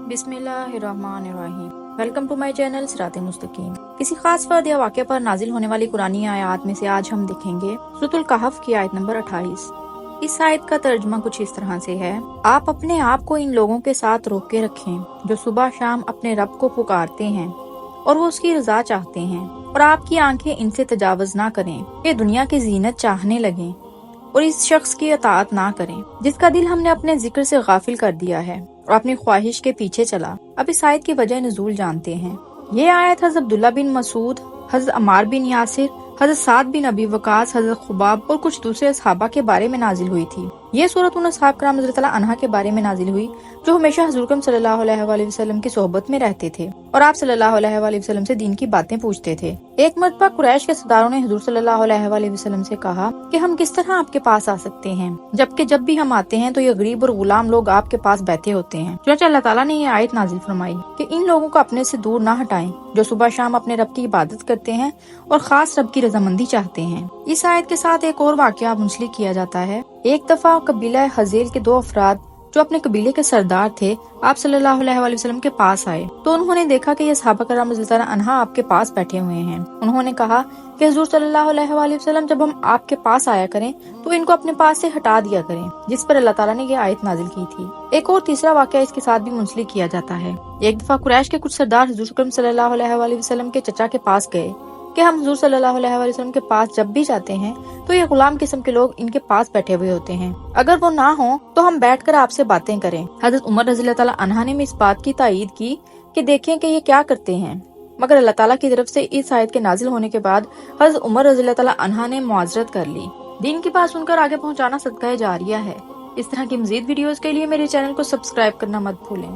बिस्मिल्लाहिर्रहमानिर्रहीम। Welcome to my channel सिराते मुस्तकीम। किसी खास फर्द या वाक़े पर नाजिल होने वाली कुरानी आयत में से आज हम देखेंगे सूरतुल कहफ की आयत नंबर 28। इस आयत का तर्जुमा कुछ इस तरह से है, आप अपने आप को इन लोगों के साथ रोक के रखें जो सुबह शाम अपने रब को पुकारते हैं और वो उसकी रजा चाहते हैं, और आपकी आंखें इनसे तजावुज ना करें कि दुनिया की जीनत चाहने लगें और इस शख्स की अताअत ना करें जिसका दिल हमने अपने जिक्र से गाफिल कर दिया है और अपनी ख्वाहिश के पीछे चला। अब इस आयत की वजह नुज़ूल जानते हैं। ये आयत हज़रत अब्दुल्ला बिन मसूद, हज़रत अम्मार बिन यासिर, हज़रत साद बिन अबी वकास, हज़रत खुबाब और कुछ दूसरे असहाबा के बारे में नाजिल हुई थी। ये सूरत उन असहाब कराम रज़ियल्लाहु अन्हा के बारे में नाजिल हुई जो हमेशा हुज़ूर अकरम सल्लल्लाहु अलैहि वसल्लम की सोहबत में रहते थे और आप सल्लल्लाहु अलैहि वसल्लम से दीन की बातें पूछते थे। एक मरतबा कुरैश के सरदारों ने हुज़ूर सल्लल्लाहु अलैहि वसल्लम से कहा कि हम किस तरह आपके पास आ सकते हैं, जबकि जब भी हम आते हैं तो ये गरीब और गुलाम लोग आपके पास बैठे होते हैं। चुनांचे अल्लाह ताला ने ये आयत नाजिल फरमाई कि इन लोगों को अपने से दूर ना हटाएं जो सुबह शाम अपने रब की इबादत करते हैं और खास रब की रजामंदी चाहते हैं। इस आयत के साथ एक और वाकया मुंसलिक किया जाता है। एक दफा कबीला हज़ेल के दो अफराद जो अपने कबीले के सरदार थे आप सल्लल्लाहु अलैहि वसल्लम के पास आए तो उन्होंने देखा कि ये सहाबा कराम रज़ियल्लाहु अन्हा आपके पास बैठे हुए हैं। उन्होंने कहा कि हुज़ूर सल्लल्लाहु अलैहि वसल्लम जब हम आपके पास आया करें तो इनको अपने पास से हटा दिया करें, जिस पर अल्लाह ताला ने ये आयत नाजिल की थी। एक और तीसरा वाकया इसके साथ भी मुंसलिक किया जाता है। एक दफा कुरैश के कुछ सरदार हुज़ूर अकरम सल्लल्लाहु अलैहि वसल्लम के चचा के पास गए कि हम हुज़ूर सल्लल्लाहु अलैहि वसल्लम के पास जब भी जाते हैं तो ये गुलाम किस्म के लोग इनके पास बैठे हुए होते हैं, अगर वो ना हो तो हम बैठकर आपसे बातें करें। हज़रत उमर रज़ियल्लाहु ताला अन्हा ने इस बात की तायीद की कि देखें कि ये क्या करते हैं, मगर अल्लाह ताला की तरफ से इस आयत के नाजिल होने के बाद हज़रत उमर रज़ियल्लाहु ताला अन्हा ने मुआज़रत कर ली। दीन की बात सुनकर आगे पहुँचाना सदका जारिया है। इस तरह की मज़ीद वीडियोस के लिए मेरे चैनल को सब्सक्राइब करना मत भूलें।